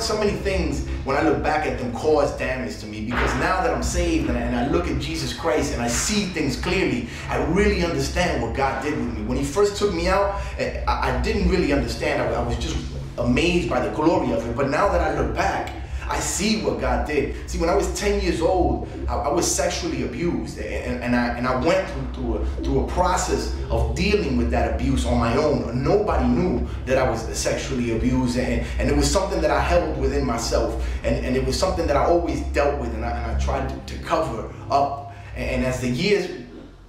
so many things, when I look back at them, cause damage to me, because now that I'm saved and I look at Jesus Christ and I see things clearly, I really understand what God did with me. When he first took me out, I didn't really understand. I was just amazed by the glory of it. But now that I look back, I see what God did. See, when I was 10 years old, I was sexually abused, and I went through a process of dealing with that abuse on my own. Nobody knew that I was sexually abused, and it was something that I held within myself, and it was something that I always dealt with, and I tried to cover up. And as the years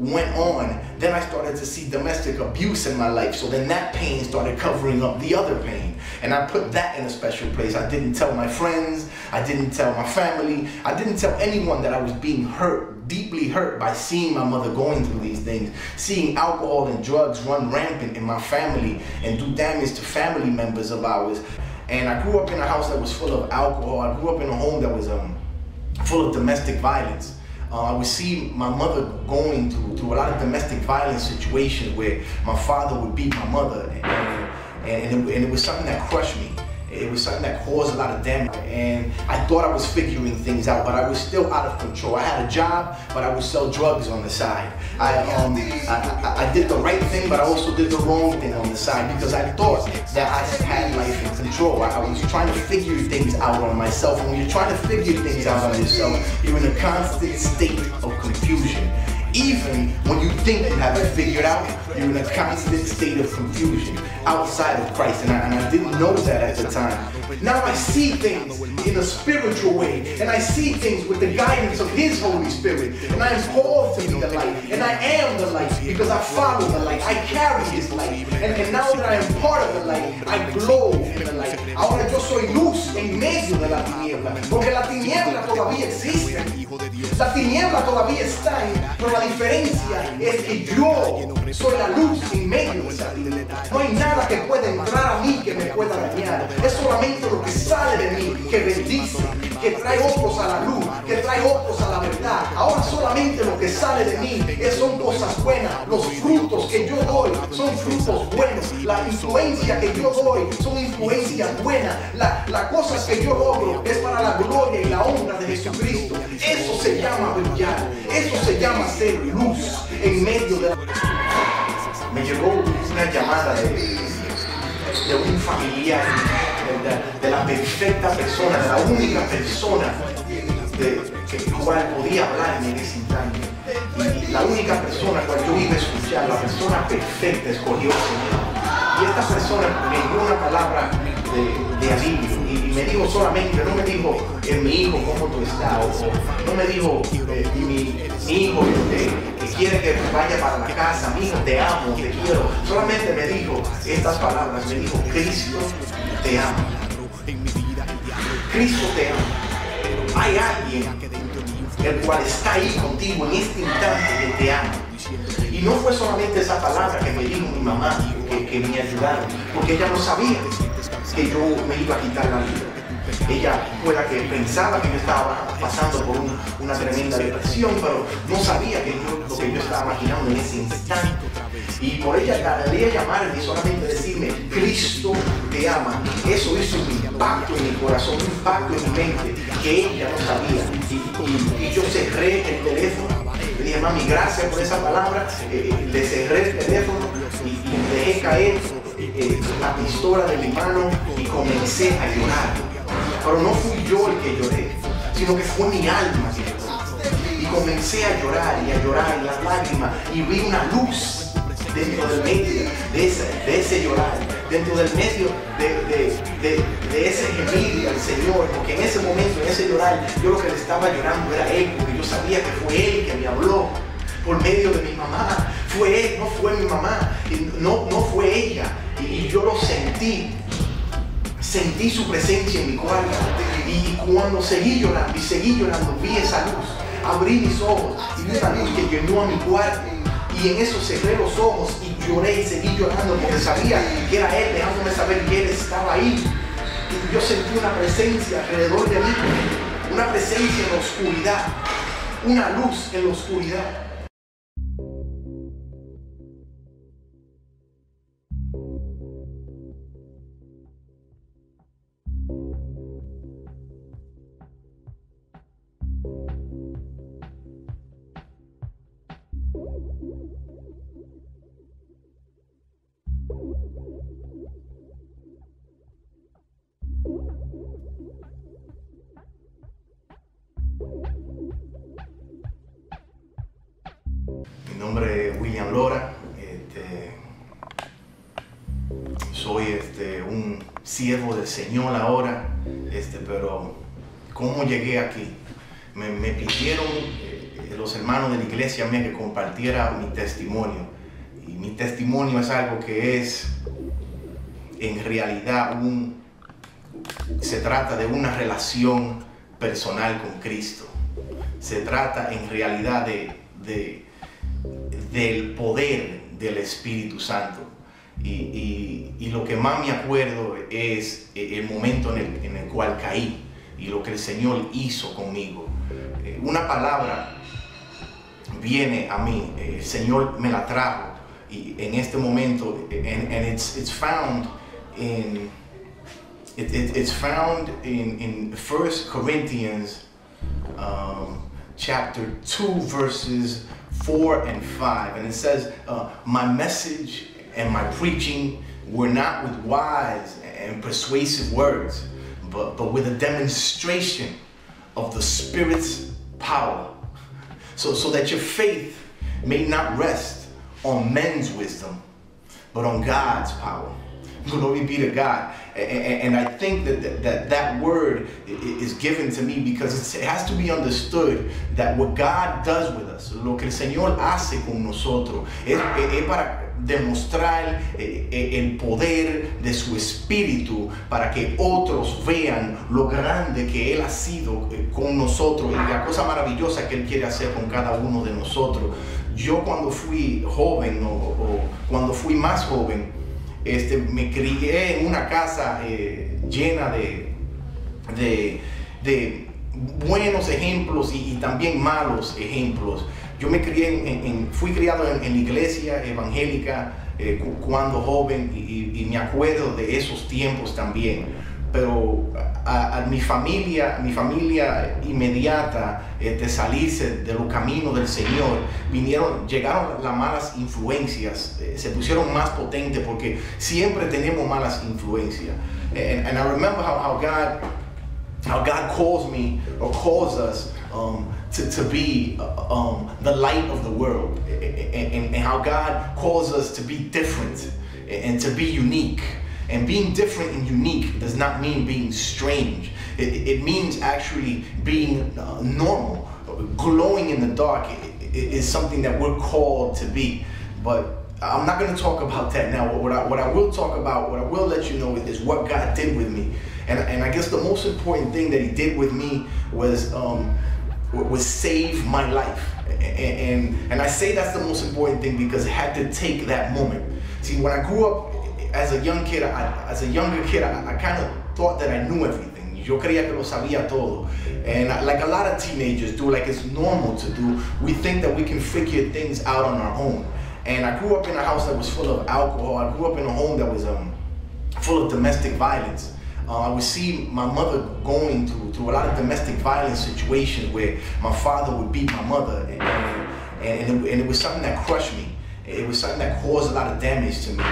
went on, then I started to see domestic abuse in my life. So then that pain started covering up the other pain. And I put that in a special place. I didn't tell my friends. I didn't tell my family. I didn't tell anyone that I was being hurt, deeply hurt, by seeing my mother going through these things, seeing alcohol and drugs run rampant in my family and do damage to family members of ours. And I grew up in a house that was full of alcohol. I grew up in a home that was full of domestic violence. I would see my mother going through a lot of domestic violence situations where my father would beat my mother, and it was something that crushed me. It was something that caused a lot of damage, and I thought I was figuring things out, but I was still out of control. I had a job, but I would sell drugs on the side. I did the right thing, but I also did the wrong thing on the side, because I thought that I had life in control. I was trying to figure things out on myself, and when you're trying to figure things out on yourself, you're in a constant state of confusion. Even when you think you have it figured out, you're in a constant state of confusion outside of Christ. And I didn't know that at the time. Now I see things in a spiritual way, and I see things with the guidance of His Holy Spirit. And I am called to be the light, and I am the light because I follow the light. I carry His light. And now that I am part of the light, I glow in the light. Ahora yo soy luz en medio de la tiniebla, porque la tiniebla todavía existe. La tiniebla todavía está ahí, pero la diferencia es que yo soy la luz en medio de esa tiniebla. No hay nada que pueda entrar a mí que me pueda dañar. Es solamente lo que sale de mí que bendice, que trae otros a la luz, que trae otros a la verdad. Ahora solamente lo que sale de mí son cosas buenas. Los frutos que yo doy son frutos buenos. La influencia que yo doy son influencias buenas. Las cosas que yo logro es para la gloria y la honra de Jesucristo. Eso se llama brillar. Eso se llama ser luz en medio de la... Me llegó una llamada de un familiar, de la perfecta persona, de la única persona que cual podía hablarme en ese instante. Y la única persona cual yo iba a escuchar, la persona perfecta, escogió el Señor. Y esta persona me dio una palabra de alivio, y me dijo solamente, no me dijo, mi hijo, ¿cómo tú estás? O no me dijo, mi hijo que quiere que vaya para la casa, mi hijo, te amo, te quiero. Solamente me dijo estas palabras, me dijo, Cristo te ama. Cristo te ama. Hay alguien el cual está ahí contigo en este instante que te ama. Y no fue solamente esa palabra que me dijo mi mamá, que me ayudaron, porque ella no sabía que yo me iba a quitar la vida. Ella fue la que pensaba que yo estaba pasando por una tremenda depresión, pero no sabía lo que yo estaba imaginando en ese instante. Y por ella llamarme y solamente decirme, Cristo te ama. Eso hizo un impacto en mi corazón, un impacto en mi mente, que ella no sabía. Y yo cerré el teléfono. Le dije, mami, gracias por esa palabra. Le cerré el teléfono y dejé caer la pistola de mi mano y comencé a llorar. Pero no fui yo el que lloré, sino que fue mi alma que lloró. Y comencé a llorar y las lágrimas, y vi una luz dentro del medio de ese llorar, dentro del medio de ese gemir al Señor, porque en ese momento, en ese llorar, yo lo que le estaba llorando era Él, porque yo sabía que fue Él que me habló por medio de mi mamá. Fue Él, no fue mi mamá, no fue ella, y yo lo sentí su presencia en mi cuarto, y cuando seguí llorando, vi esa luz, abrí mis ojos y vi esa luz que llenó a mi cuarto. Y en eso cerré los ojos y lloré y seguí llorando porque sabía que era Él, dejándome saber que Él estaba ahí. Y yo sentí una presencia alrededor de mí, una presencia en la oscuridad, una luz en la oscuridad. siervo del Señor ahora, pero ¿cómo llegué aquí? Me pidieron los hermanos de la iglesia mía que compartiera mi testimonio. Y mi testimonio es algo que es, en realidad, se trata de una relación personal con Cristo. Se trata en realidad del poder del Espíritu Santo. Y lo que más me acuerdo es el momento en el cual caí y lo que el Señor hizo conmigo. Una palabra viene a mí, el Señor me la trajo, y en este momento, and it's found in 1 Corinthians chapter 2 verses 4 and 5, and it says, my message and my preaching were not with wise and persuasive words, but with a demonstration of the Spirit's power, so that your faith may not rest on men's wisdom, but on God's power. Glory be to God. And I think that word is given to me because it has to be understood that what God does with us, lo que el Señor hace con nosotros, es para demostrar el poder de su Espíritu, para que otros vean lo grande que Él ha sido con nosotros y la cosa maravillosa que Él quiere hacer con cada uno de nosotros. Yo cuando fui joven o cuando fui más joven, me crié en una casa llena de buenos ejemplos y también malos ejemplos. Yo me crié fui criado en la iglesia evangélica cuando joven y me acuerdo de esos tiempos también. Pero a mi familia inmediata de salirse de los caminos del Señor, llegaron las malas influencias, se pusieron más potentes porque siempre tenemos malas influencias. And I remember how God calls me or calls us to be the light of the world, and how God calls us to be different and to be unique. And being different and unique does not mean being strange. It means actually being normal. Glowing in the dark is something that we're called to be. But I'm not going to talk about that now. What I will talk about, what I will let you know is what God did with me. And I guess the most important thing that He did with me was save my life. And I say that's the most important thing because it had to take that moment. See, when I grew up, as a younger kid, I kind of thought that I knew everything. Yo creía que lo sabía todo. And like a lot of teenagers do, like it's normal to do, we think that we can figure things out on our own. And I grew up in a house that was full of alcohol. I grew up in a home that was full of domestic violence. I would see my mother going through a lot of domestic violence situations where my father would beat my mother. And it was something that crushed me. It was something that caused a lot of damage to me.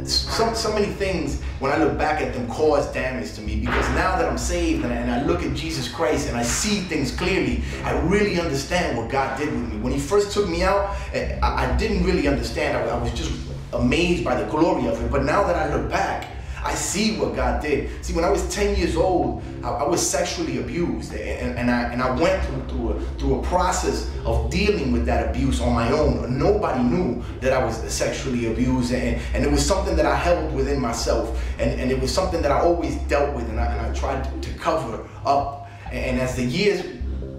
So many things, when I look back at them, cause damage to me, because now that I'm saved and I look at Jesus Christ and I see things clearly, I really understand what God did with me. When He first took me out, I didn't really understand. I was just amazed by the glory of it. But now that I look back, I see what God did. See, when I was 10 years old, I was sexually abused, and I went through a process of dealing with that abuse on my own. Nobody knew that I was sexually abused, and it was something that I held within myself, and it was something that I always dealt with, and I tried to cover up. And as the years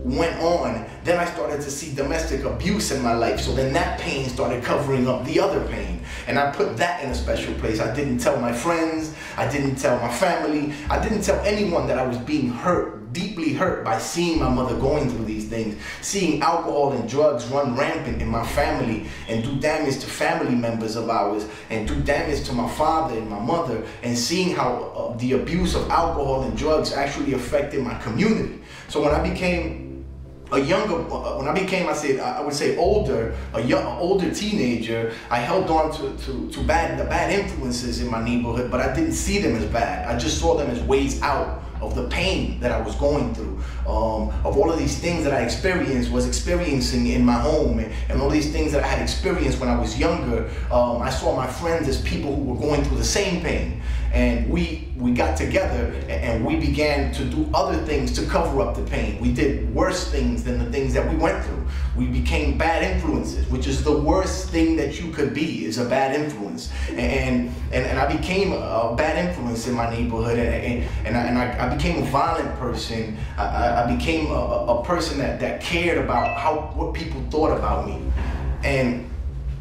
went on, then I started to see domestic abuse in my life. So then that pain started covering up the other pain. And I put that in a special place. I didn't tell my friends. I didn't tell my family. I didn't tell anyone that I was being hurt, deeply hurt by seeing my mother going through these things, seeing alcohol and drugs run rampant in my family and do damage to family members of ours and do damage to my father and my mother, and seeing how the abuse of alcohol and drugs actually affected my community. So when I became when I became, I would say older, older teenager, I held on to bad influences in my neighborhood, but I didn't see them as bad. I just saw them as ways out of the pain that I was going through, of all of these things that I was experiencing in my home, and all these things that I had experienced when I was younger. I saw my friends as people who were going through the same pain, and we got together and we began to do other things to cover up the pain. We did worse things than the things that we went through. We became bad influences, which is the worst thing that you could be, is a bad influence. And I became a bad influence in my neighborhood, and I became a violent person. I became a person that cared about what people thought about me. And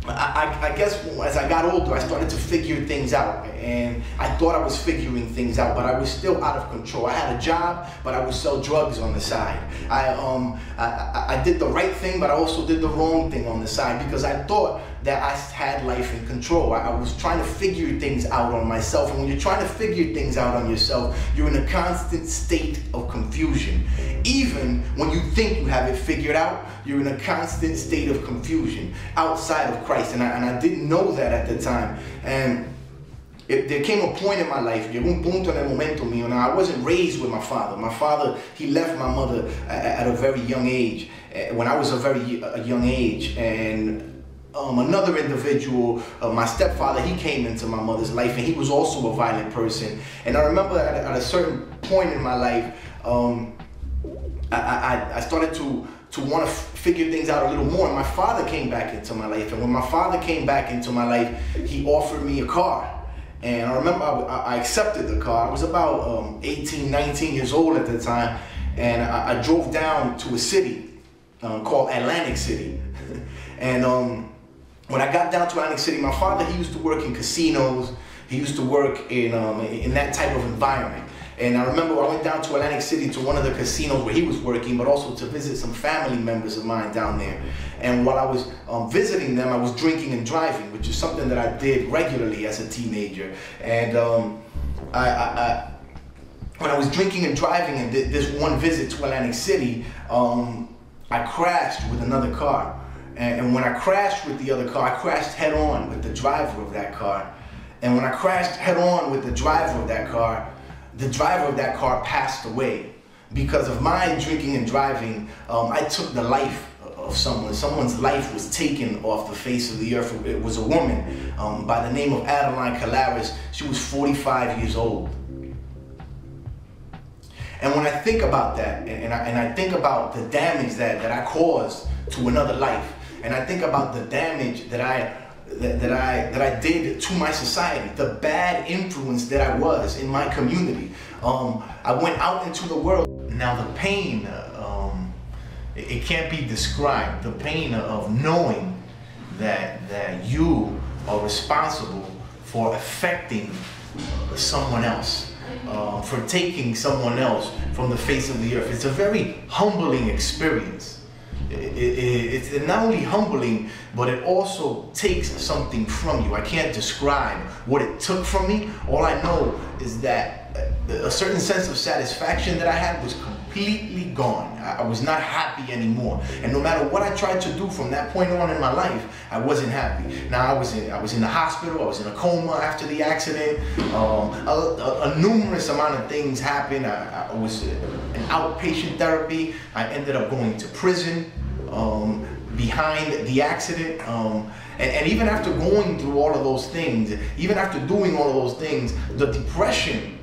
I guess as I got older, I started to figure things out, and I thought I was figuring things out, but I was still out of control. I had a job, but I would sell drugs on the side. I did the right thing, but I also did the wrong thing on the side, because I thought that I had life in control. I was trying to figure things out on myself, and when you're trying to figure things out on yourself, you're in a constant state of confusion. Even when you think you have it figured out, you're in a constant state of confusion outside of Christ. And I didn't know that at the time. And there came a point in my life, llegó un punto en el momento mío. Now, I wasn't raised with my father. My father, he left my mother at a very young age, when I was a young age. And another individual, my stepfather, he came into my mother's life, and he was also a violent person. And I remember at a certain point in my life, I started to want to figure things out a little more. And my father came back into my life. And when my father came back into my life, he offered me a car. And I remember I accepted the car. I was about 18, 19 years old at the time. And I drove down to a city called Atlantic City. And when I got down to Atlantic City, my father, he used to work in casinos. He used to work in that type of environment. And I remember I went down to Atlantic City to one of the casinos where he was working, but also to visit some family members of mine down there. And while I was visiting them, I was drinking and driving, which is something that I did regularly as a teenager. And when I was drinking and driving, and this one visit to Atlantic City, I crashed with another car. And when I crashed with the other car, I crashed head on with the driver of that car. And when I crashed head on with the driver of that car, the driver of that car passed away. Because of my drinking and driving, I took the life of someone. Someone's life was taken off the face of the earth. It was a woman by the name of Adeline Calaris. She was 45 years old. And when I think about that, and I think about the damage that I caused to another life, and I think about the damage that I did to my society, the bad influence that I was in my community. I went out into the world. Now the pain, it can't be described. The pain of knowing that you are responsible for affecting someone else, for taking someone else from the face of the earth. It's a very humbling experience. It's not only humbling, but it also takes something from you. I can't describe what it took from me. All I know is that a certain sense of satisfaction that I had was completely gone. I was not happy anymore. And no matter what I tried to do from that point on in my life, I wasn't happy. Now I was in the hospital. I was in a coma after the accident. A numerous amount of things happened. I was in outpatient therapy. I ended up going to prison behind the accident. And even after going through all of those things, even after doing all of those things, the depression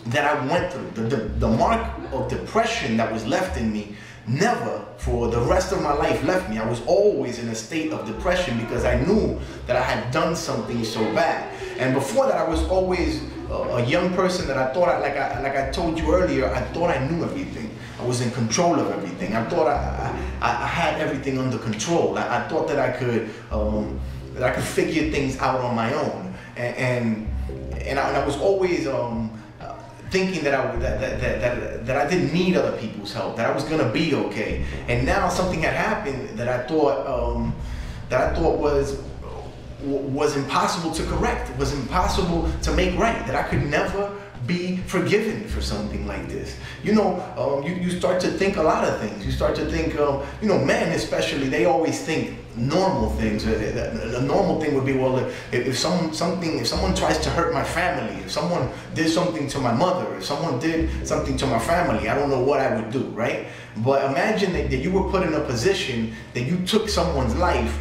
that I went through, the mark of depression that was left in me, never for the rest of my life left me. I was always in a state of depression because I knew that I had done something so bad. And before that, I was always a young person that I thought, like I told you earlier, I thought I knew everything. I was in control of everything. I thought I had everything under control. I thought that I could figure things out on my own. And I was always thinking that I didn't need other people's help, that I was gonna be okay. And now something had happened that I thought was impossible to correct, was impossible to make right, that I could never be forgiven for something like this. You know, you start to think a lot of things. You start to think, you know, men especially, they always think normal things. A normal thing would be, well, if someone tries to hurt my family, if someone did something to my mother, if someone did something to my family, I don't know what I would do, right? But imagine that you were put in a position that you took someone's life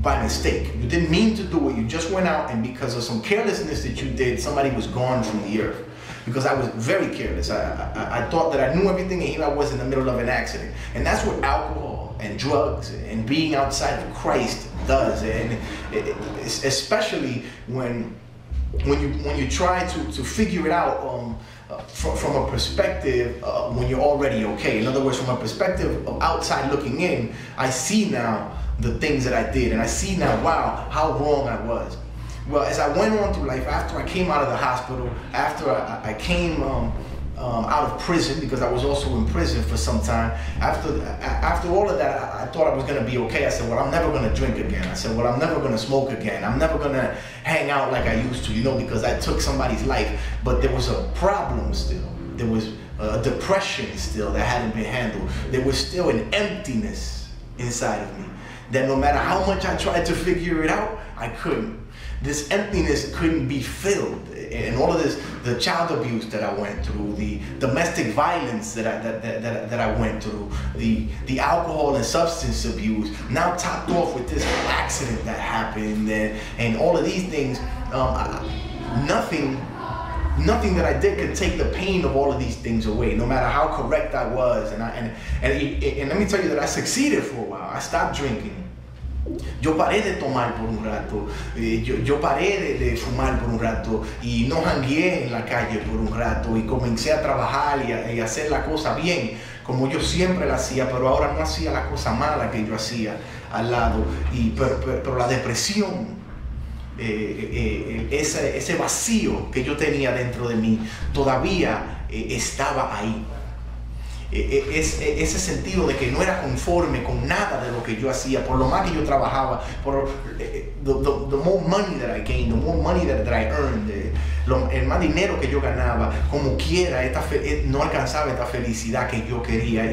by mistake. You didn't mean to do it. You just went out, and because of some carelessness that you did, somebody was gone from the earth. Because I was very careless. I thought that I knew everything, and here I was in the middle of an accident. And that's what alcohol and drugs and being outside of Christ does. And especially when you try to figure it out from a perspective when you're already okay. In other words, from a perspective of outside looking in, I see now the things that I did, and I see now, wow, how wrong I was. Well, as I went on through life, after I came out of the hospital, after I came out of prison, because I was also in prison for some time, after all of that, I thought I was going to be okay. I said, well, I'm never going to drink again. I said, well, I'm never going to smoke again. I'm never going to hang out like I used to, you know, because I took somebody's life. But there was a problem still. There was a depression still that hadn't been handled. There was still an emptiness inside of me that no matter how much I tried to figure it out, I couldn't. This emptiness couldn't be filled, and all of this, the child abuse that I went through, the domestic violence that I went through, the alcohol and substance abuse, now topped off with this accident that happened, and all of these things, nothing that I did could take the pain of all of these things away, no matter how correct I was. And let me tell you that I succeeded for a while. I stopped drinking. Yo paré de tomar por un rato, yo paré de fumar por un rato y no jangueé en la calle por un rato y comencé a trabajar y a hacer la cosa bien como yo siempre la hacía, pero ahora no hacía la cosa mala que yo hacía al lado. Pero la depresión, ese vacío que yo tenía dentro de mí todavía estaba ahí. Ese sentido de que no era conforme con nada de lo que yo hacía, por lo más que yo trabajaba, por the more money that I gained, the more money that I earned, el más dinero que yo ganaba, como quiera, no alcanzaba esta felicidad que yo quería,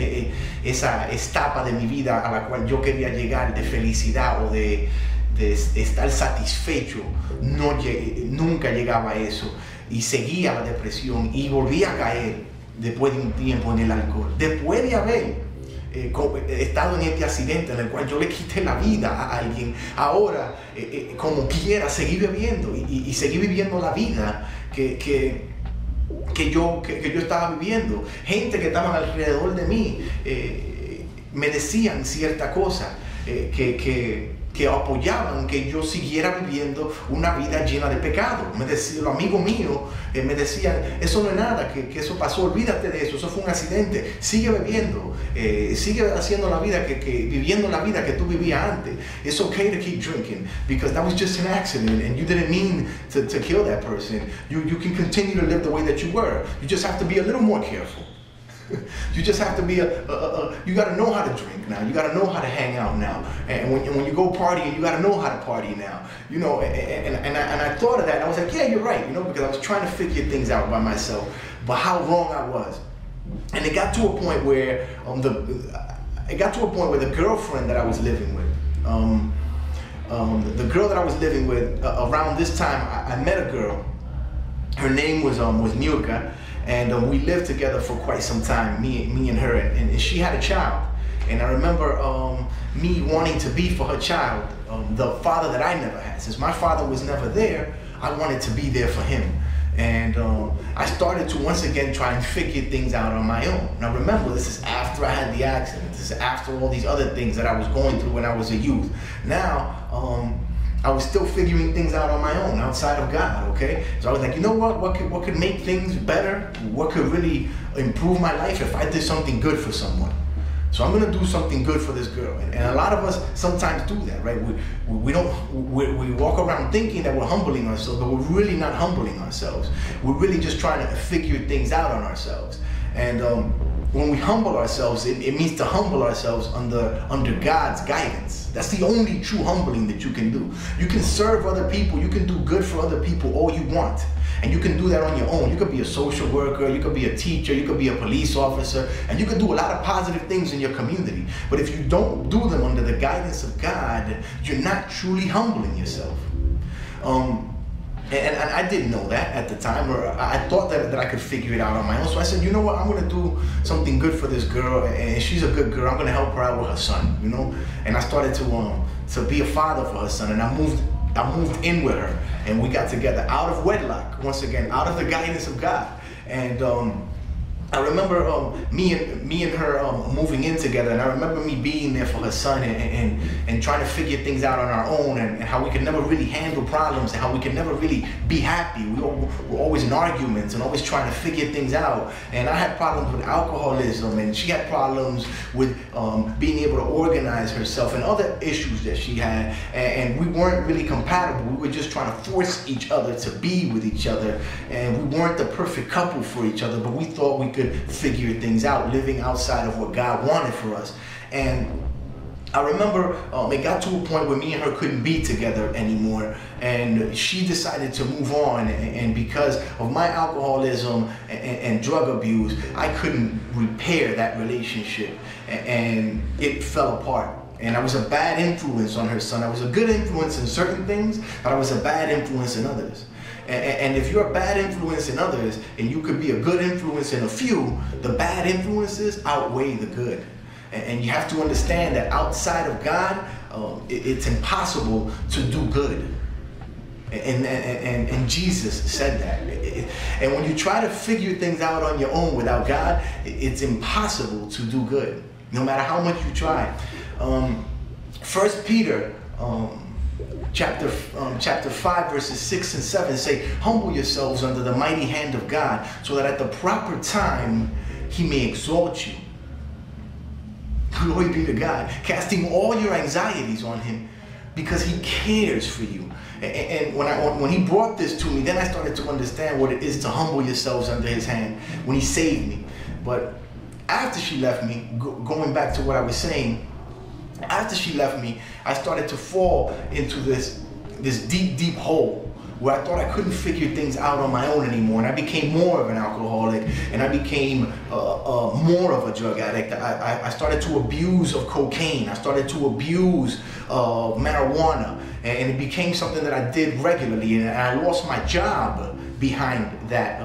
esa etapa de mi vida a la cual yo quería llegar de felicidad o de estar satisfecho, nunca llegaba a eso, y seguía la depresión y volvía a caer después de un tiempo en el alcohol, después de haber estado en este accidente en el cual yo le quité la vida a alguien. Ahora, como quiera, seguí bebiendo y seguí viviendo la vida que yo estaba viviendo. Gente que estaban alrededor de mí me decían cierta cosa, que apoyaban que yo siguiera viviendo una vida llena de pecado. Los amigos míos me decían, eso no es nada, que eso pasó, olvídate de eso fue un accidente, sigue bebiendo, sigue haciendo la vida, viviendo la vida que tú vivías antes. It's okay to keep drinking, because that was just an accident and you didn't mean to kill that person. You can continue to live the way that you were. You just have to be a little more careful. You just have to be you got to know how to drink now. You got to know how to hang out now. And when you go partying, you got to know how to party now. You know, and I thought of that, and I was like, yeah, you're right, you know, because I was trying to figure things out by myself, but how wrong I was. And it got to a point where the girlfriend that I was living with, the girl that I was living with, around this time, I met a girl. Her name was Nurka. And we lived together for quite some time, me and her, and she had a child. And I remember me wanting to be for her child the father that I never had. Since my father was never there, I wanted to be there for him. And I started to once again try and figure things out on my own. Now remember, this is after I had the accident. This is after all these other things that I was going through when I was a youth. Now, I was still figuring things out on my own, outside of God, okay? So I was like, you know what could make things better? What could really improve my life if I did something good for someone? So I'm gonna do something good for this girl. And a lot of us sometimes do that, right? We walk around thinking that we're humbling ourselves, but we're really not humbling ourselves. We're really just trying to figure things out on ourselves. And when we humble ourselves, it means to humble ourselves under God's guidance. That's the only true humbling that you can do. You can serve other people, you can do good for other people all you want. And you can do that on your own. You could be a social worker, you could be a teacher, you could be a police officer, and you could do a lot of positive things in your community. But if you don't do them under the guidance of God, you're not truly humbling yourself. And I didn't know that at the time, or I thought that I could figure it out on my own. So I said, you know what, I'm going to do something good for this girl, and she's a good girl. I'm going to help her out with her son, you know. And I started to be a father for her son, and I moved in with her, and we got together out of wedlock, once again, out of the guidance of God. And I remember me and her moving in together, and I remember me being there for her son and trying to figure things out on our own, and how we could never really handle problems, and how we could never really be happy. We were always in arguments and always trying to figure things out. And I had problems with alcoholism, and she had problems with being able to organize herself and other issues that she had, and we weren't really compatible. We were just trying to force each other to be with each other, and we weren't the perfect couple for each other, but we thought we could figure things out, living outside of what God wanted for us. And I remember it got to a point where me and her couldn't be together anymore, and she decided to move on. And because of my alcoholism and drug abuse, I couldn't repair that relationship, and it fell apart. And I was a bad influence on her son. I was a good influence in certain things, but I was a bad influence in others. And if you're a bad influence in others, and you could be a good influence in a few, the bad influences outweigh the good. And you have to understand that outside of God, it's impossible to do good. And Jesus said that. And when you try to figure things out on your own without God, it's impossible to do good, no matter how much you try. 1 Peter chapter 5 verses 6 and 7 say, humble yourselves under the mighty hand of God, so that at the proper time he may exalt you. Glory be to God. Casting all your anxieties on him, because he cares for you. And when he brought this to me, then I started to understand what it is to humble yourselves under his hand, when he saved me. But after she left me, going back to what I was saying, after she left me, I started to fall into this deep hole where I thought I couldn't figure things out on my own anymore, and I became more of an alcoholic, and I became more of a drug addict. I started to abuse of cocaine. I started to abuse marijuana, and it became something that I did regularly, and I lost my job behind that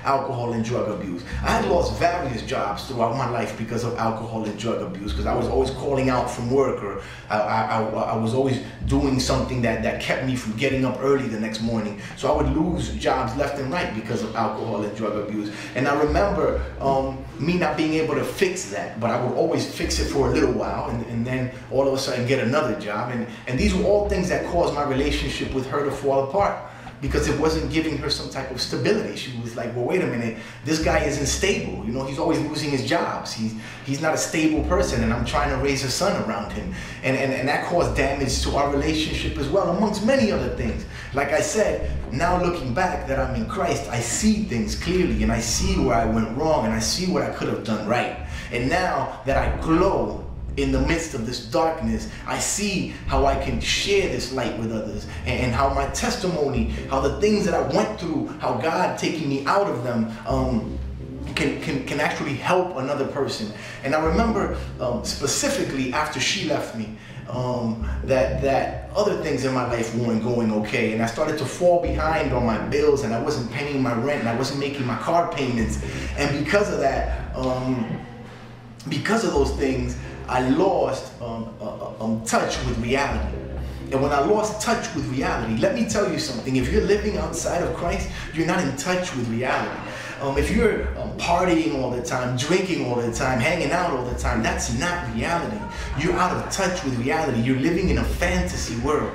alcohol and drug abuse. I had lost various jobs throughout my life because of alcohol and drug abuse, because I was always calling out from work, or I was always doing something that kept me from getting up early the next morning. So I would lose jobs left and right because of alcohol and drug abuse. And I remember me not being able to fix that, but I would always fix it for a little while, and then all of a sudden get another job. And these were all things that caused my relationship with her to fall apart, because it wasn't giving her some type of stability. She was like, well, wait a minute, this guy isn't stable. You know, he's always losing his jobs. He's not a stable person, and I'm trying to raise a son around him. And that caused damage to our relationship as well, amongst many other things. Like I said, now looking back that I'm in Christ, I see things clearly, and I see where I went wrong, and I see what I could have done right. And now that I glow in the midst of this darkness, I see how I can share this light with others, and how my testimony, how the things that I went through, how God taking me out of them can actually help another person. And I remember specifically after she left me, that other things in my life weren't going okay, and I started to fall behind on my bills, and I wasn't paying my rent, and I wasn't making my car payments. And because of that, because of those things, I lost touch with reality. And when I lost touch with reality, let me tell you something. If you're living outside of Christ, you're not in touch with reality. If you're partying all the time, drinking all the time, hanging out all the time, that's not reality. You're out of touch with reality. You're living in a fantasy world.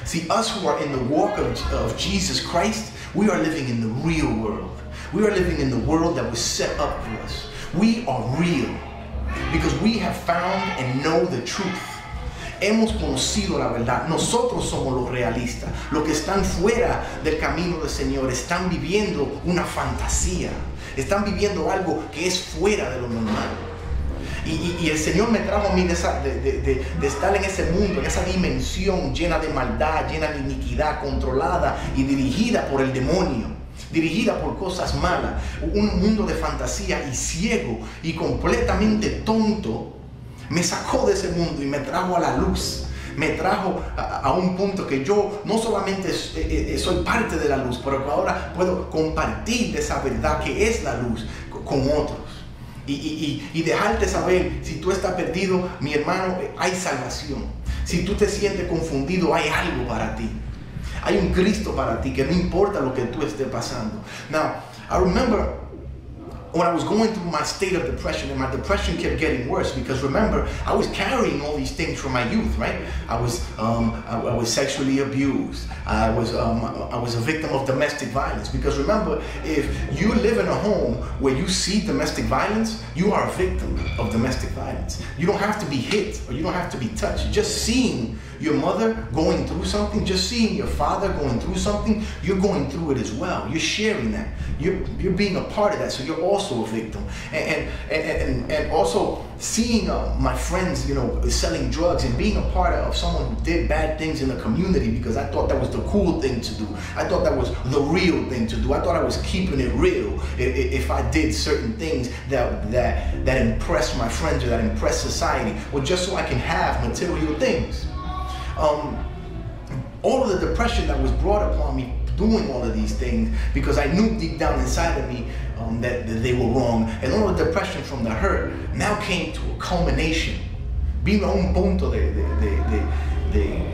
See, us who are in the walk of Jesus Christ, we are living in the real world. We are living in the world that was set up for us. We are real, because we have found and know the truth. hemos conocido la verdad. Nosotros somos los realistas. Los que están fuera del camino del Señor están viviendo una fantasía. Están viviendo algo que es fuera de lo normal. Y el Señor me trajo a mí de estar en ese mundo, en esa dimensión llena de maldad, llena de iniquidad, controlada y dirigida por el demonio, dirigida por cosas malas. Un mundo de fantasía y ciego y completamente tonto. Me sacó de ese mundo y me trajo a la luz. Me trajo a un punto que yo no solamente soy parte de la luz, pero que ahora puedo compartir de esa verdad que es la luz con otros. Y dejarte saber, si tú estás perdido, mi hermano, hay salvación. Si tú te sientes confundido, hay algo para ti. Hay un Cristo para ti, que no importa lo que tú estés pasando. Now, I remember when I was going through my state of depression, and my depression kept getting worse, because remember, I was carrying all these things from my youth, right? I was sexually abused. I was a victim of domestic violence. Because remember, if you live in a home where you see domestic violence, you are a victim of domestic violence. You don't have to be hit, or you don't have to be touched. Just seeing your mother going through something, just seeing your father going through something, you're going through it as well. You're sharing that. You're being a part of that, so you're also a victim. And also seeing my friends, you know, selling drugs and being a part of someone who did bad things in the community, because I thought that was the cool thing to do. I thought that was the real thing to do. I thought I was keeping it real if I did certain things that impressed my friends or that impressed society, or just so I can have material things. All of the depression that was brought upon me doing all of these things, because I knew deep down inside of me that they were wrong, and all the depression from the hurt now came to a culmination. Vino a un punto de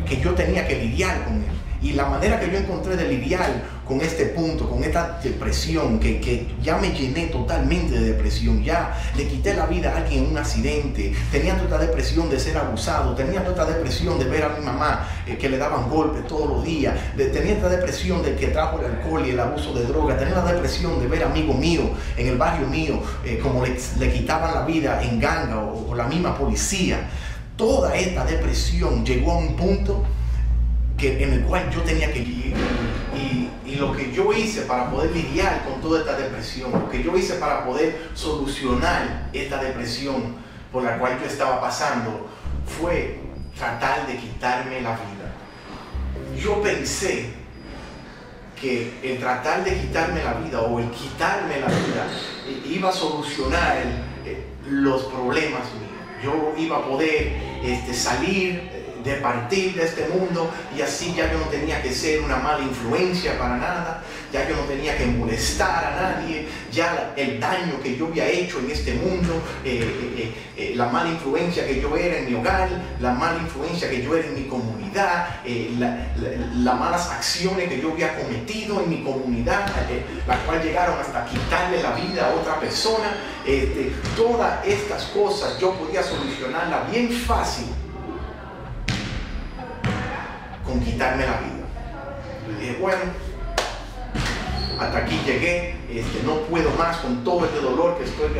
que yo tenía que lidiar con él. Y la manera que yo encontré de lidiar con este punto, con esta depresión, que ya me llené totalmente de depresión, ya le quité la vida a alguien en un accidente, tenía toda depresión de ser abusado, tenía toda depresión de ver a mi mamá que le daban golpes todos los días, tenía esta depresión de que trajo el alcohol y el abuso de droga, tenía la depresión de ver amigos míos en el barrio mío como le quitaban la vida en ganga o la misma policía. Toda esta depresión llegó a un punto en el cual yo tenía que vivir, y lo que yo hice para poder lidiar con toda esta depresión, lo que yo hice para poder solucionar esta depresión por la cual yo estaba pasando, fue tratar de quitarme la vida. Yo pensé que el tratar de quitarme la vida, o el quitarme la vida, iba a solucionar los problemas míos. Yo iba a poder salir, de partir de este mundo, y así ya yo no tenía que ser una mala influencia para nada, ya yo no tenía que molestar a nadie, ya el daño que yo había hecho en este mundo, la mala influencia que yo era en mi hogar, la mala influencia que yo era en mi comunidad, las malas acciones que yo había cometido en mi comunidad, las cuales llegaron hasta quitarle la vida a otra persona, todas estas cosas yo podía solucionarlas bien fácil con quitarme la vida. Le dije, bueno, hasta aquí llegué, no puedo más con todo este dolor que estoy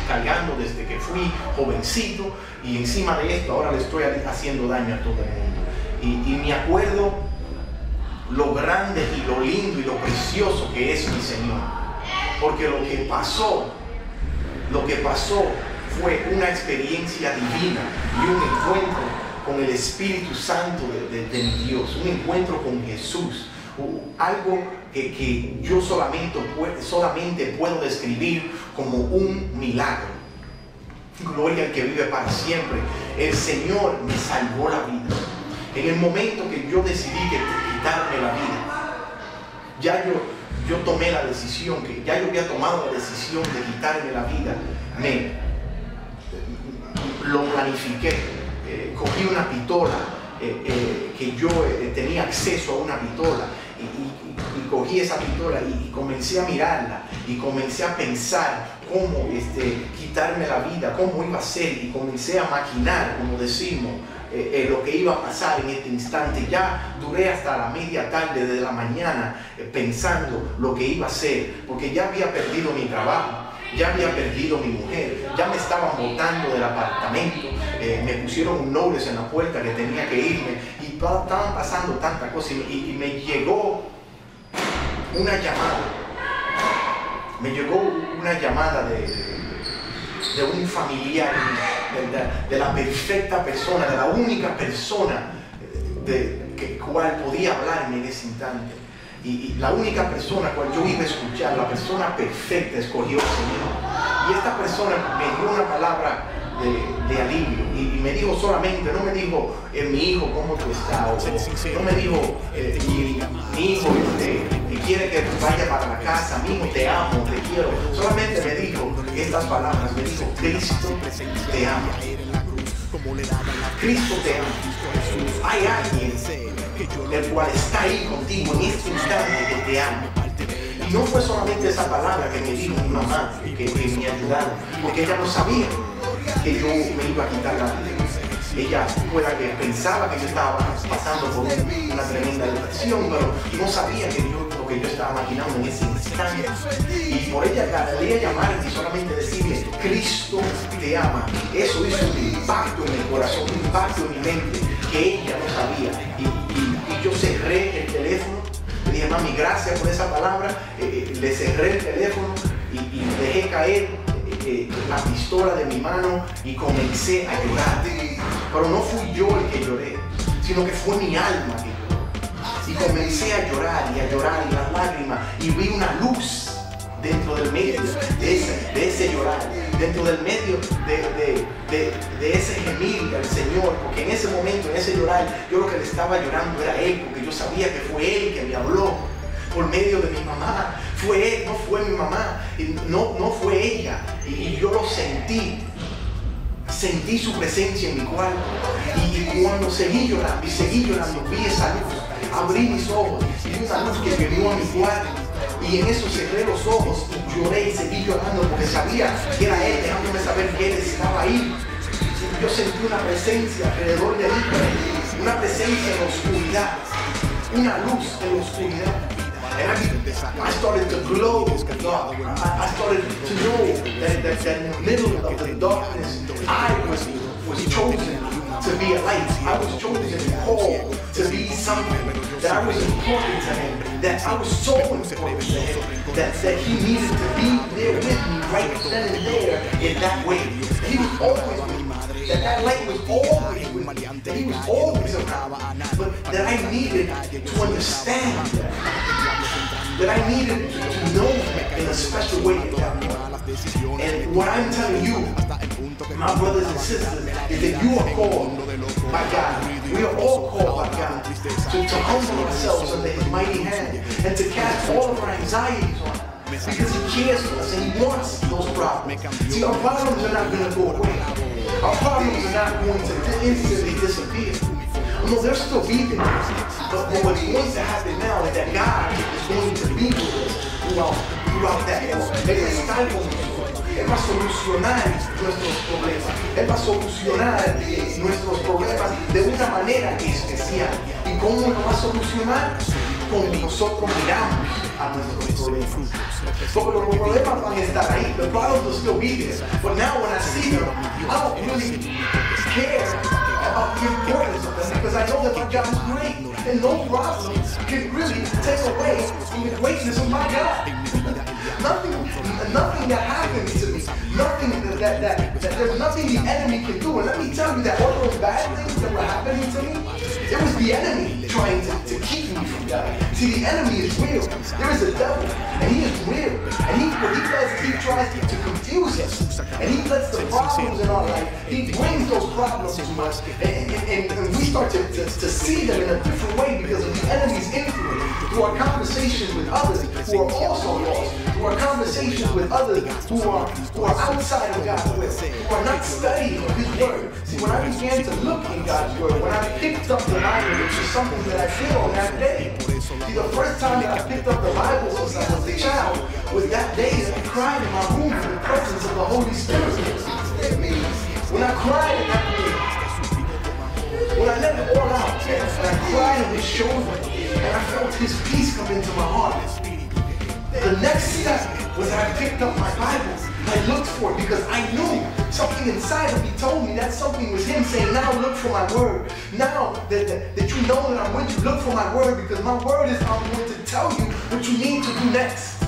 cargando desde que fui jovencito, y encima de esto ahora le estoy haciendo daño a todo el mundo. Y me acuerdo lo grande y lo lindo y lo precioso que es mi Señor, porque lo que pasó fue una experiencia divina y un encuentro con el Espíritu Santo de mi Dios, un encuentro con Jesús, algo que yo solamente puedo describir como un milagro. Gloria al que vive para siempre. El Señor me salvó la vida. En el momento que yo decidí quitarme la vida, ya yo tomé la decisión, que ya yo había tomado la decisión de quitarme la vida, lo planifiqué. Cogí una pistola, que yo tenía acceso a una pistola, y cogí esa pistola y comencé a mirarla, y comencé a pensar cómo quitarme la vida, cómo iba a ser, y comencé a maquinar, como decimos, lo que iba a pasar en este instante. Ya duré hasta la media tarde de la mañana pensando lo que iba a hacer, porque ya había perdido mi trabajo, ya había perdido mi mujer, ya me estaban botando del apartamento, me pusieron un notice en la puerta que tenía que irme y estaban pasando tantas cosas y me llegó una llamada. Me llegó una llamada de un familiar, de la perfecta persona, de la única persona cual podía hablarme en ese instante. Y la única persona cual yo iba a escuchar, la persona perfecta, escogió el Señor. Y esta persona me dio una palabra de alivio y me dijo solamente, no me dijo mi hijo, ¿cómo tú estás? O no me dijo mi hijo quiere que vaya para la casa, mi hijo, te amo, te quiero. Solamente me dijo estas palabras, me dijo, Cristo te ama. Cristo te ama. Hay alguien el cual está ahí contigo en este instante que te ama. Y no fue solamente esa palabra que me dijo mi mamá, que me ayudaron, porque ella no sabía que yo me iba a quitar la vida. Ella fuera que pensaba que yo estaba pasando por una tremenda depresión, pero no sabía que lo que yo estaba imaginando en ese instante. Y por ella llamarme y solamente decirle, Cristo te ama. Eso hizo un impacto en mi corazón, un impacto en mi mente, que ella no sabía. Y yo cerré el teléfono, le dije, mami, gracias por esa palabra. Le cerré el teléfono y dejé caer la pistola de mi mano y comencé a llorar. Pero no fui yo el que lloré, sino que fue mi alma que lloró. Y comencé a llorar y las lágrimas, y vi una luz dentro del medio de ese llorar, dentro del medio de ese gemir al Señor, porque en ese momento, en ese llorar, yo lo que le estaba llorando era Él, porque yo sabía que fue Él que me habló por medio de mi mamá. Fue Él, no fue mi mamá, no fue ella, y yo lo sentí su presencia en mi cuarto, y cuando seguí llorando, vi esa luz, abrí mis ojos, y vi una luz que llegó a mi cuarto, y en eso cerré los ojos, y lloré y seguí llorando, porque sabía que era Él, dejándome saber que Él estaba ahí. Yo sentí una presencia alrededor de mí, una presencia en la oscuridad, una luz en la oscuridad. And I started to glow in the dark. I started to know that in the middle of the darkness, I was chosen to be a light. I was chosen and called to be something. That I was important to Him. That I was so important to Him. That He needed to be there with me right then and there in that way. He was always with me. That light was always with me. That He was always around. But that I needed to understand that I needed to know Him in a special way at that point. And what I'm telling you, my brothers and sisters, is that you are called by God. We are all called by God to humble ourselves under His mighty hand and to cast all of our anxieties on Him. Because He cares for us and He wants those problems. See, our problems are not going to go away. Our problems are not going to instantly disappear. No, they're still be there. But what's going to happen now is that God is going to be with us throughout that. Él está con nosotros. Él va a solucionar nuestros problemas. Él va a solucionar nuestros problemas de una manera especial. ¿Y cómo lo va a solucionar? Cuando nosotros miramos a nuestros problemas. Porque los problemas van a estar ahí. The problems will still be there. But now when I see them, I don't really care about the importance of them, because I know that my God is great, and no problem can really take away from the greatness of my God. Nothing that happens to me, nothing that there's nothing the enemy can do. And let me tell you that all those bad things that were happening to me, it was the enemy trying to keep me from God. See, the enemy is real. There is a devil, and he is real. And what he does is he tries to confuse us. And he lets the problems in our life, he brings those problems to us. And we start to see them in a different way because of the enemy's influence. Through our conversations with others who are also lost. Through our conversations with others who are outside of God's will. Who are not studying His Word. See, when I began to look in God's Word, when I picked up the Bible, which is something that I did on that day. See, the first time that I picked up the Bible since I was a child was that day that I cried in my room in the presence of the Holy Spirit. When I cried in that room, when I let it all out, and I cried on His shoulder, and I felt His peace come into my heart. The next step was that I picked up my Bible. I looked for it because I knew something inside of me told me that something was him saying, now look for my word. Now that you know that I'm with you, look for my word, because my word is how I'm going to tell you what you need to do next.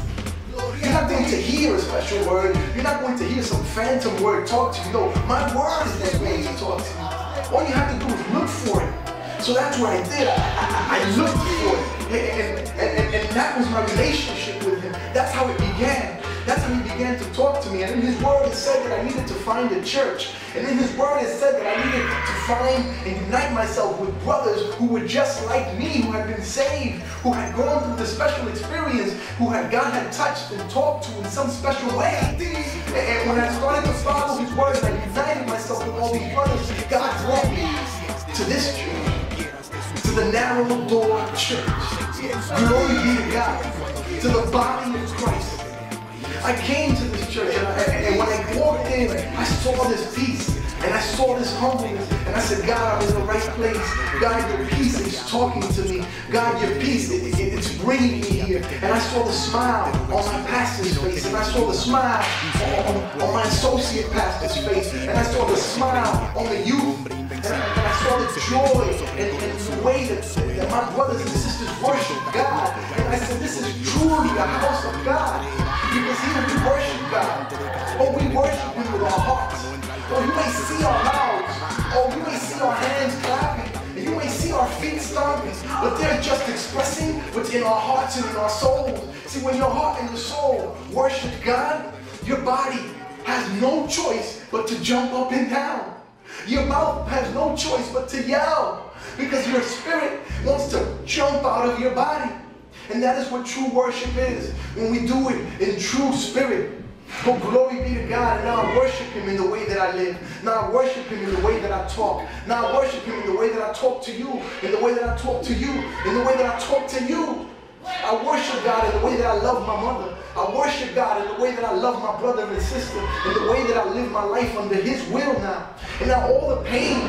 You're not going to hear a special word. You're not going to hear some phantom word talk to you. No, my word is what's going to talk to you. All you have to do is look for it. So that's what I did. I looked for it. And that was my relationship with him. That's how it began. That's how he began to talk to me. And in his word it said that I needed to find a church. And in his word it said that I needed to find and unite myself with brothers who were just like me, who had been saved, who had gone through the special experience, who God had touched and talked to in some special way. And when I started to follow his word and I united myself with all these brothers, God brought me to this church, to the narrow door church. Glory be to God, to the body of Christ. I came to this church and when I walked in, I saw this peace and I saw this humbleness and I said, God, I'm in the right place. God, your peace is talking to me. God, your peace, it's bringing me here. And I saw the smile on my pastor's face, and I saw the smile on my associate pastor's face, and I saw the smile on the youth, and I saw the joy and the way that my brothers and sisters worship God. And I said, this is truly the house of God. Because here we worship God. Oh, we worship him with our hearts. Oh, you may see our mouths. Oh, you may see our hands clapping. And you may see our feet stomping. But they're just expressing what's in our hearts and in our souls. See, when your heart and your soul worship God, your body has no choice but to jump up and down. Your mouth has no choice but to yell. Because your spirit wants to jump out of your body. And that is what true worship is, when we do it in true spirit. Oh, glory be to God. And now I worship him in the way that I live. Now I worship him in the way that I talk. Now I worship him in the way that I talk to you, in the way that I talk to you, in the way that I talk to you. I worship God in the way that I love my mother. I worship God in the way that I love my brother and sister, in the way that I live my life under his will now. And now all the pain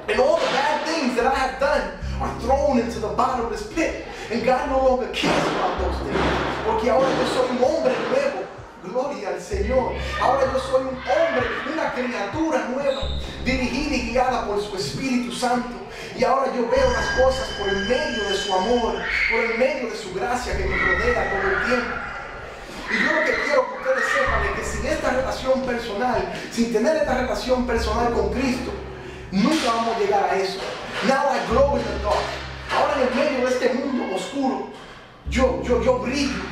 and all the bad things that I have done are thrown into the bottomless pit. And God no longer cares about those things. Porque ahora yo soy un hombre nuevo. Gloria al Señor. Ahora yo soy un hombre, una criatura nueva, dirigida y guiada por su Espíritu Santo. Y ahora yo veo las cosas por el medio de su amor, por el medio de su gracia que me rodea todo el tiempo. Y yo lo que quiero que ustedes sepan es que sin esta relación personal, sin tener esta relación personal con Cristo, nunca vamos a llegar a eso. Now I glow in the dark. Ahora en el medio de este mundo oscuro, yo brillo,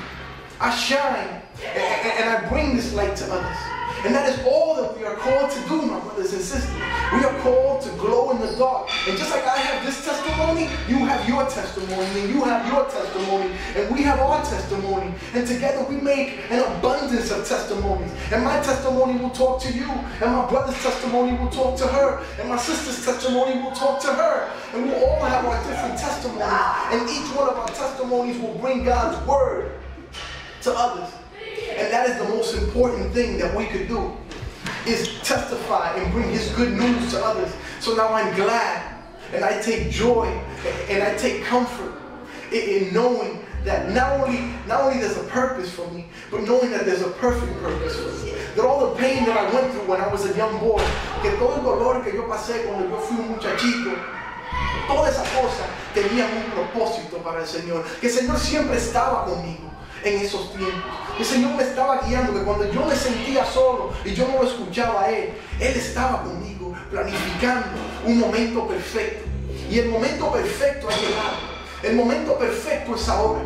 I shine, and I bring this light to others. And that is all that we are called to do, my brothers and sisters. We are called to glow in the dark. And just like I have this testimony, you have your testimony, and you have your testimony, and we have our testimony. And together we make an abundance of testimonies. And my testimony will talk to you, and my brother's testimony will talk to her, and my sister's testimony will talk to her. And we'll all have our different testimonies. And each one of our testimonies will bring God's word to others. And that is the most important thing that we could do, is testify and bring his good news to others. So now I'm glad, and I take joy, and I take comfort in knowing that not only there's a purpose for me, but knowing that there's a perfect purpose for me. That all the pain that I went through when I was a young boy, que todo el dolor que yo pasé cuando yo fui un muchachito, toda esa cosa tenía un propósito para el Señor. Que el Señor siempre estaba conmigo en esos tiempos. El Señor me estaba guiando, que cuando yo me sentía solo y yo no lo escuchaba a Él estaba conmigo planificando un momento perfecto. Y el momento perfecto ha llegado. El momento perfecto es ahora.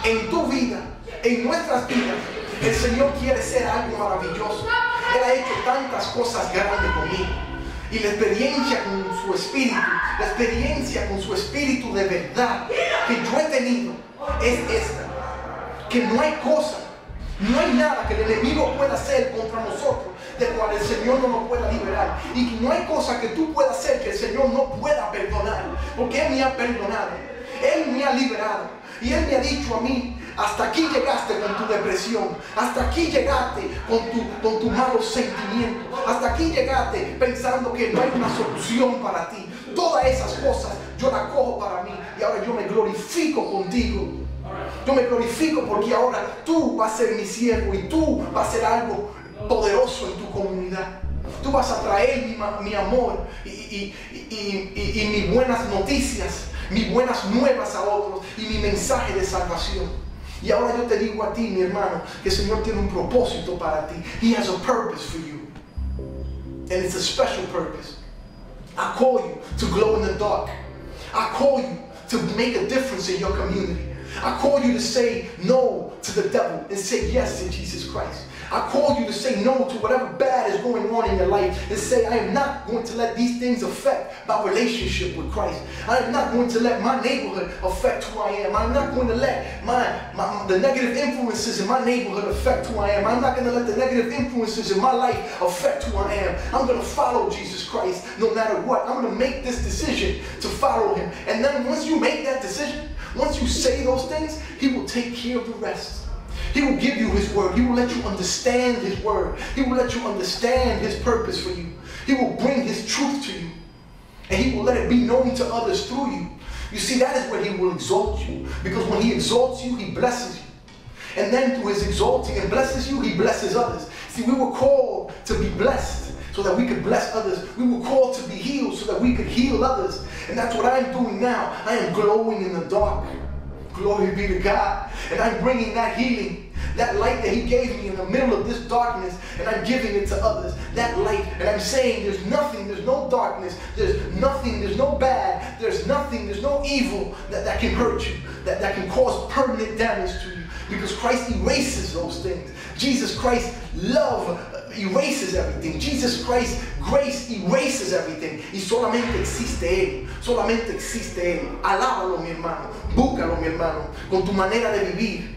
En tu vida, en nuestras vidas, el Señor quiere ser algo maravilloso. Él ha hecho tantas cosas grandes conmigo. Y la experiencia con su Espíritu de verdad que yo he tenido es esta. Que no hay cosa, no hay nada que el enemigo pueda hacer contra nosotros de cual el Señor no nos pueda liberar. Y que no hay cosa que tú puedas hacer que el Señor no pueda perdonar. Porque Él me ha perdonado, Él me ha liberado. Y Él me ha dicho a mí, hasta aquí llegaste con tu depresión, hasta aquí llegaste con tu malos sentimientos, hasta aquí llegaste pensando que no hay una solución para ti. Todas esas cosas yo las cojo para mí y ahora yo me glorifico contigo. Yo me glorifico porque ahora tú vas a ser mi siervo y tú vas a hacer algo poderoso en tu comunidad. Tú vas a traer mi amor y mis buenas noticias, mis buenas nuevas a otros y mi mensaje de salvación. Y ahora yo te digo a ti, mi hermano, que el Señor tiene un propósito para ti. He has a purpose for you. And it's a special purpose. I call you to glow in the dark. I call you to make a difference in your community. I call you to say no to the devil and say yes to Jesus Christ. I call you to say no to whatever bad is going on in your life and say, I am not going to let these things affect my relationship with Christ. I am not going to let my neighborhood affect who I am. I'm not going to let the negative influences in my neighborhood affect who I am. I'm not going to let the negative influences in my life affect who I am. I'm going to follow Jesus Christ no matter what. I'm going to make this decision to follow him. And then once you make that decision, once you say those things, he will take care of the rest. He will give you his word. He will let you understand his word. He will let you understand his purpose for you. He will bring his truth to you. And he will let it be known to others through you. You see, that is where he will exalt you. Because when he exalts you, he blesses you. And then through his exalting and blesses you, he blesses others. See, we were called to be blessed so that we could bless others. We were called to be healed so that we could heal others. And that's what I'm doing now. I am glowing in the dark. Glory be to God. And I'm bringing that healing, that light that he gave me in the middle of this darkness, and I'm giving it to others. That light, and I'm saying there's nothing, there's no darkness, there's nothing, there's no bad, there's nothing, there's no evil that can hurt you, that can cause permanent damage to you. Because Christ erases those things. Jesus Christ's love erases everything. Jesus Christ's grace erases everything. Y solamente existe Él. Solamente existe Él. Alábalo, mi hermano. Búscalo, mi hermano. Con tu manera de vivir.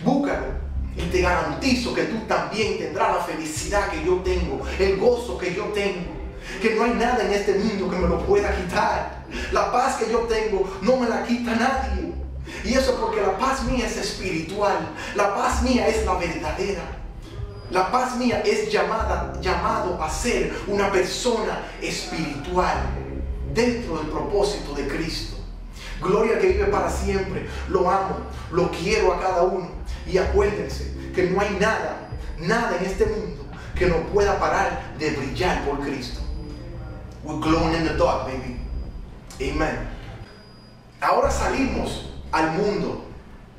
Búscalo. Y te garantizo que tú también tendrás la felicidad que yo tengo. El gozo que yo tengo. Que no hay nada en este mundo que me lo pueda quitar. La paz que yo tengo no me la quita nadie. Y eso porque la paz mía es espiritual. La paz mía es la verdadera. La paz mía es llamado a ser una persona espiritual dentro del propósito de Cristo. Gloria que vive para siempre. Lo amo, lo quiero a cada uno. Y acuérdense que no hay nada en este mundo que nos pueda parar de brillar por Cristo. We're glowing in the dark, baby. Amen. Ahora salimos al mundo.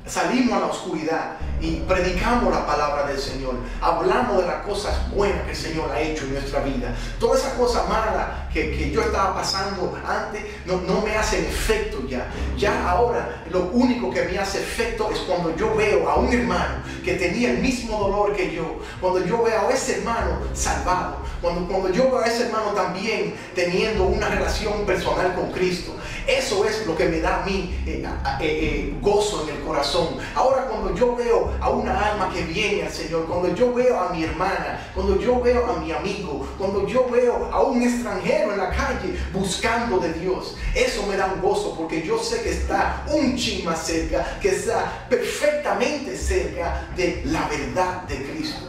Salimos a la oscuridad y predicamos la palabra del Señor. Hablamos de las cosas buenas que el Señor ha hecho en nuestra vida. Toda esa cosa mala que yo estaba pasando antes no me hacen efecto ya. Ya ahora lo único que me hace efecto es cuando yo veo a un hermano que tenía el mismo dolor que yo. Cuando yo veo a ese hermano salvado. Cuando yo veo a ese hermano también teniendo una relación personal con Cristo. Eso es lo que me da a mí gozo en el corazón. Ahora cuando yo veo a una alma que viene al Señor, cuando yo veo a mi hermana, cuando yo veo a mi amigo, cuando yo veo a un extranjero en la calle buscando de Dios, eso me da un gozo porque yo sé que está un chin más cerca, que está perfectamente cerca de la verdad de Cristo.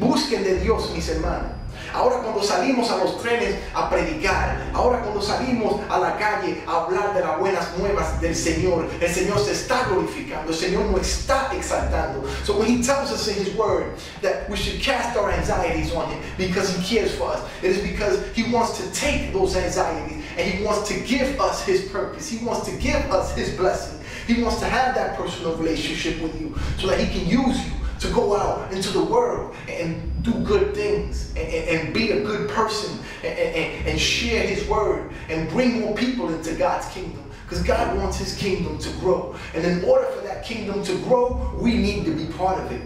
Busquen de Dios, mis hermanos. Ahora cuando salimos a los trenes a predicar, ahora cuando salimos a la calle a hablar de las buenas nuevas del Señor, el Señor se está glorificando, el Señor nos está exaltando. So when he tells us in his word that we should cast our anxieties on him because he cares for us, it is because he wants to take those anxieties and he wants to give us his purpose. He wants to give us his blessing. He wants to have that personal relationship with you so that he can use you to go out into the world and do good things and be a good person and share his word and bring more people into God's kingdom. Because God wants his kingdom to grow. And in order for that kingdom to grow, we need to be part of it.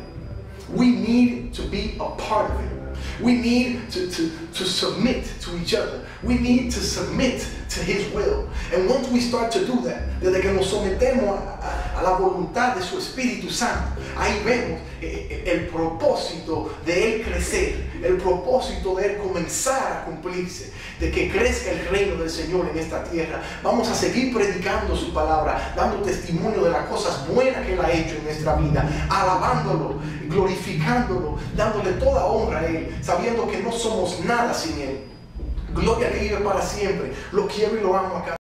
We need to be a part of it. We need to submit to each other. We need to submit to his will. And once we start to do that, desde que nos sometemos a la voluntad de su Espíritu Santo, ahí vemos el propósito de él crecer, el propósito de él comenzar a cumplirse, de que crezca el reino del Señor en esta tierra. Vamos a seguir predicando su palabra, dando testimonio de las cosas buenas que él ha hecho en nuestra vida, alabándolo, glorificándolo, dándole toda honra a él, sabiendo que no somos nada sin él. Gloria que vive para siempre. Lo quiero y lo amo acá.